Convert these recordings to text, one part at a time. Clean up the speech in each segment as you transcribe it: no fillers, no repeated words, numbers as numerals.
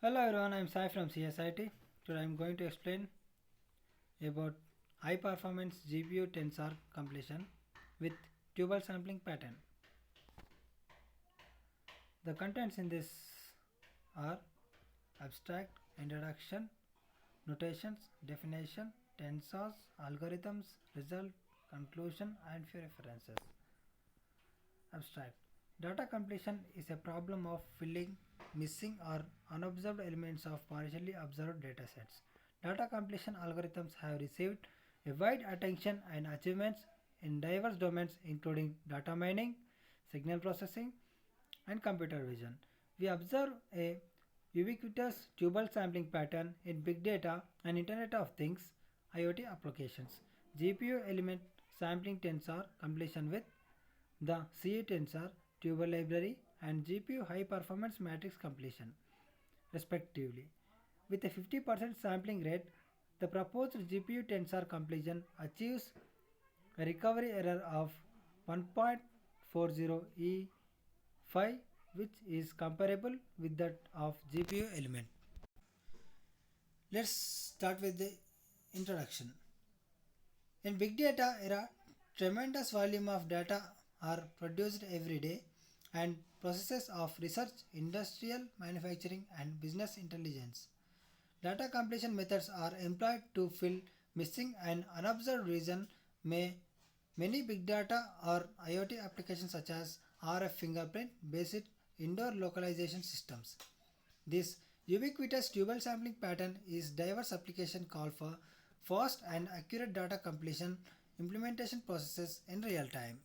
Hello everyone, I am Sai from CSIT. Today I am going to explain about high performance GPU tensor completion with Tubal-Sampling pattern. The contents in this are abstract, introduction, notations, definition, tensors, algorithms, result, conclusion and few references. Abstract. Data completion is a problem of filling missing or unobserved elements of partially observed datasets. Data completion algorithms have received a wide attention and achievements in diverse domains including data mining, signal processing, and computer vision. We observe a ubiquitous tubal sampling pattern in big data and Internet of Things IoT applications. GPU element sampling tensor completion with the CE tensor, Tubal library, and GPU high performance matrix completion, respectively. With a 50% sampling rate, the proposed GPU tensor completion achieves a recovery error of 1.40 E5, which is comparable with that of GPU element. Let's start with the introduction. In big data era, tremendous volume of data are produced every day and processes of research, industrial manufacturing and business intelligence. Data completion methods are employed to fill missing and unobserved region. Many big data or IoT applications such as RF fingerprint based indoor localization systems. This ubiquitous tubal sampling pattern is diverse application call for fast and accurate data completion implementation processes in real time.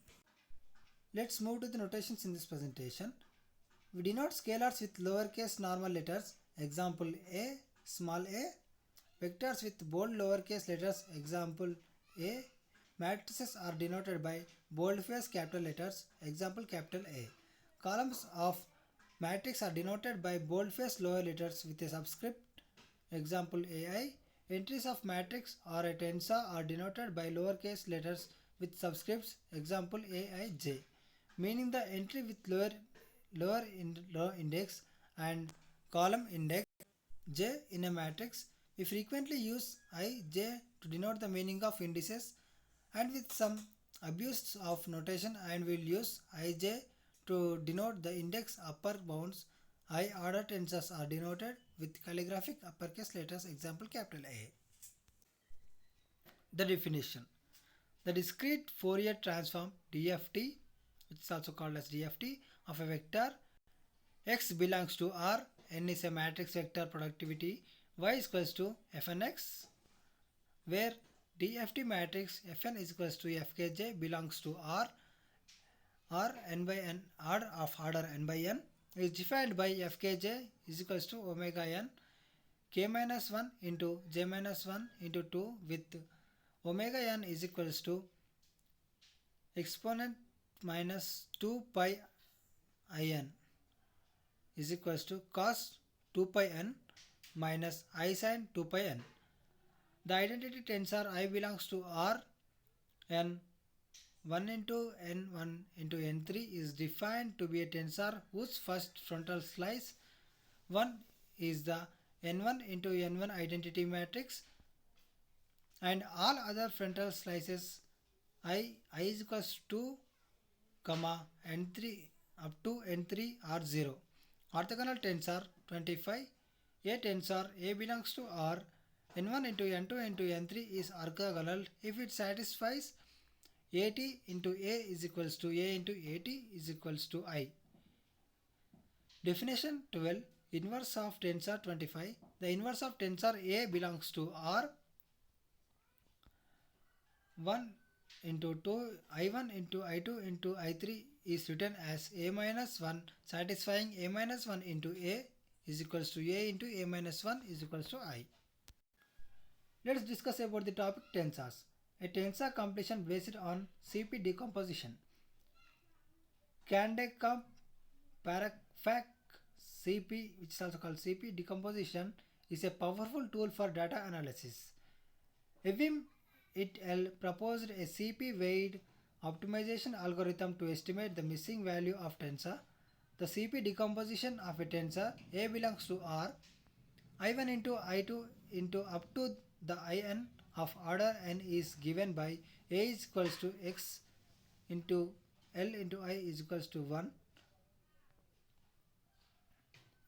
Let's move to the notations in this presentation. We denote scalars with lowercase normal letters, example A, small a, vectors with bold lowercase letters, example A, matrices are denoted by boldface capital letters, example capital A. Columns of matrix are denoted by boldface lower letters with a subscript, example AI. Entries of matrix or a tensor are denoted by lowercase letters with subscripts, example AIJ, meaning the entry with lower index and column index j in a matrix. We frequently use ij to denote the meaning of indices and with some abuse of notation, and will use ij to denote the index upper bounds. High order tensors are denoted with calligraphic uppercase letters, example capital A. The definition. The discrete Fourier transform DFT, which is also called as DFT, of a vector x belongs to R, n is a matrix vector productivity, y is equals to fnx, where DFT matrix fn is equals to fkj belongs to R, R n by n, order of order n by n, is defined by fkj is equals to omega n k minus 1 into j minus 1 into 2, with omega n is equals to exponent minus 2 pi in is equals to cos 2 pi n minus I sin 2 pi n. The identity tensor I belongs to R n 1 into n1 into n3 is defined to be a tensor whose first frontal slice 1 is the n1 into n1 identity matrix, and all other frontal slices I is equals to 2, n3 up to n3 are 0. Orthogonal tensor 25. A tensor A belongs to R. n1 into n2 into n3 is orthogonal if it satisfies at into A is equals to A into at is equals to I. Definition 12. Inverse of tensor 25. The inverse of tensor A belongs to R 1 into 2 I1 into I2 into I3 is written as A minus 1, satisfying A minus 1 into A is equals to A into A minus 1 is equals to I. Let's discuss about the topic tensors. A tensor completion based on CP decomposition. Candecomp Parafac CP, which is also called CP decomposition, is a powerful tool for data analysis. Evim et al. Proposed a CP weighted optimization algorithm to estimate the missing value of tensor. The CP decomposition of a tensor A belongs to R I1 into I2 into up to the In of order n is given by A is equals to x into L into I is equals to 1,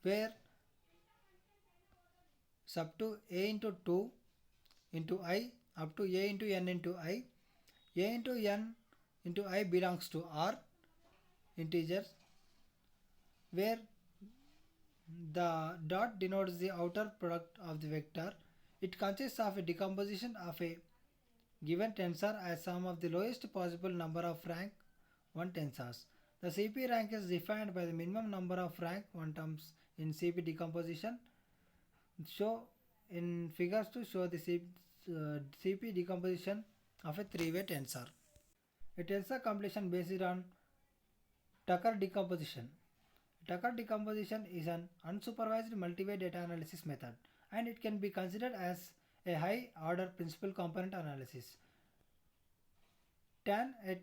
where sub to A into 2 into I up to A into n into I, A into n into I belongs to R integers, where the dot denotes the outer product of the vector. It consists of a decomposition of a given tensor as sum of the lowest possible number of rank 1 tensors. The CP rank is defined by the minimum number of rank 1 terms in CP decomposition. Show in figures to show the CP decomposition of a three-way tensor. A tensor completion based on Tucker decomposition. Tucker decomposition is an unsupervised multivariate data analysis method, and it can be considered as a high order principal component analysis. Tan et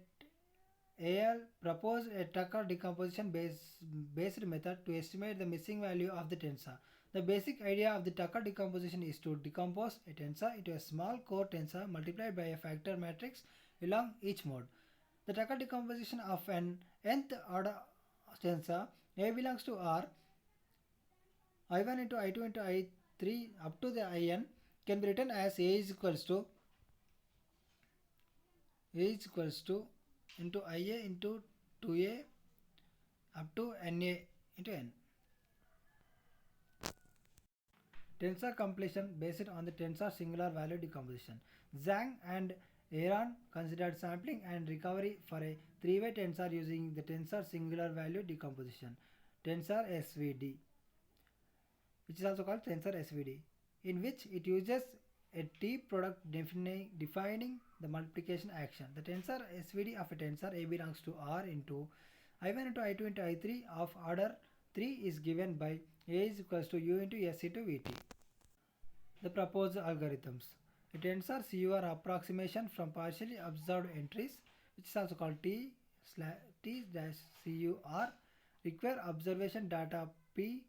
al. Proposed a Tucker decomposition based method to estimate the missing value of the tensor. The basic idea of the Tucker decomposition is to decompose a tensor into a small core tensor multiplied by a factor matrix along each mode. The Tucker decomposition of an nth order tensor A belongs to R, I1 into I2 into I3 up to the In can be written as A is equals to into IA into 2A up to NA into N. Tensor completion based on the tensor singular value decomposition. Zhang and Aaron considered sampling and recovery for a three-way tensor using the tensor singular value decomposition, tensor SVD, which is also called tensor SVD, in which it uses a T product defining the multiplication action. The tensor SVD of a tensor A belongs to R into I1 into I2 into I3 of order 3 is given by A is equals to U into S into VT. The proposed algorithms. A tensor CUR approximation from partially observed entries, which is also called T-CUR, require observation data P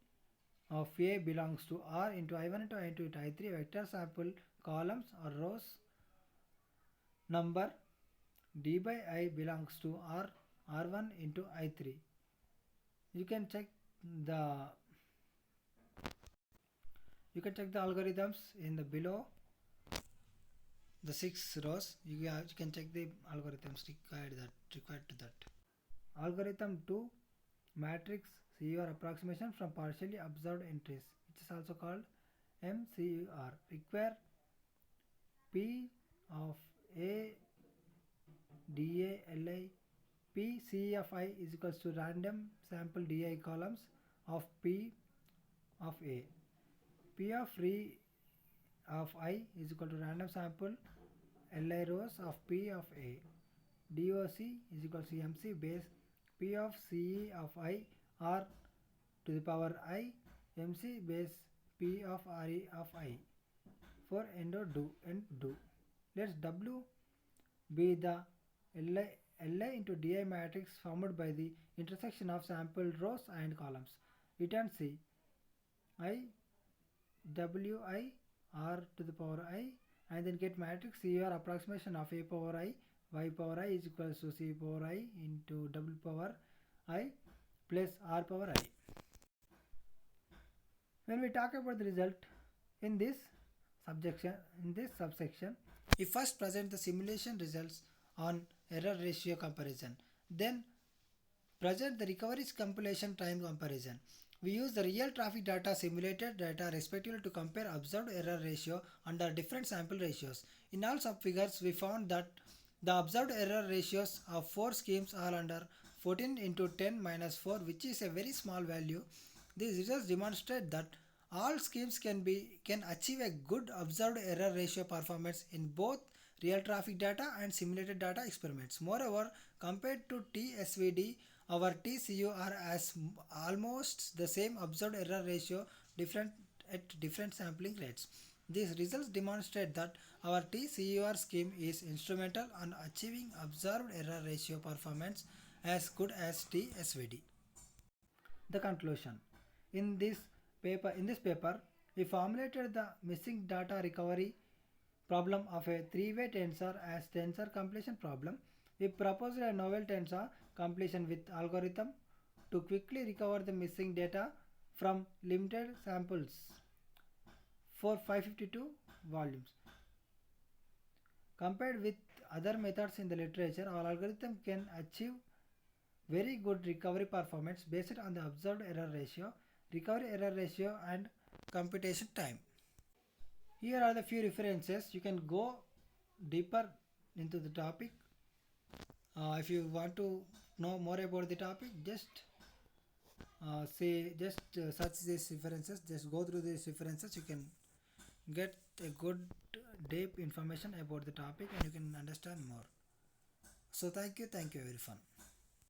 of A belongs to R into I1 into I2 into I3 vector sample columns or rows number D by I belongs to R1 into I3. You can check the algorithms in the below the 6 rows. You can check the algorithms required to that. Algorithm 2, matrix CUR approximation from partially observed entries, which is also called MCUR, require P of A DALI P C of I is equals to random sample DI columns of P of A. P of re of I is equal to random sample Li rows of P of A. DOC is equal to MC base P of CE of I R to the power I MC base P of RE of I for end do. Let W be the Li into Di matrix formed by the intersection of sample rows and columns. Return C I Wi R to the power I and then get matrix CUR approximation of A power I y power I is equals to C power I into W power I plus R power I. When we talk about the result in this subsection, we first present the simulation results on error ratio comparison, then present the recovery compilation time comparison. We use the real traffic data, simulated data respectively to compare observed error ratio under different sample ratios. In all subfigures, we found that the observed error ratios of 4 schemes are under 14 into 10 minus 4, which is a very small value. These results demonstrate that all schemes can achieve a good observed error ratio performance in both real traffic data and simulated data experiments. Moreover, compared to TSVD, our TCUR has almost the same observed error ratio at different sampling rates. These results demonstrate that our TCUR scheme is instrumental in achieving observed error ratio performance as good as TSVD. The conclusion. In this paper, We formulated the missing data recovery problem of a three-way tensor as tensor completion problem. We proposed a novel tensor completion with algorithm to quickly recover the missing data from limited samples for 552 volumes. Compared with other methods in the literature, our algorithm can achieve very good recovery performance based on the observed error ratio, recovery error ratio, and computation time. Here are the few references. You can go deeper into the topic. If you want to know more about the topic, just search these references. Just go through these references. You can get a good deep information about the topic and you can understand more. So thank you everyone.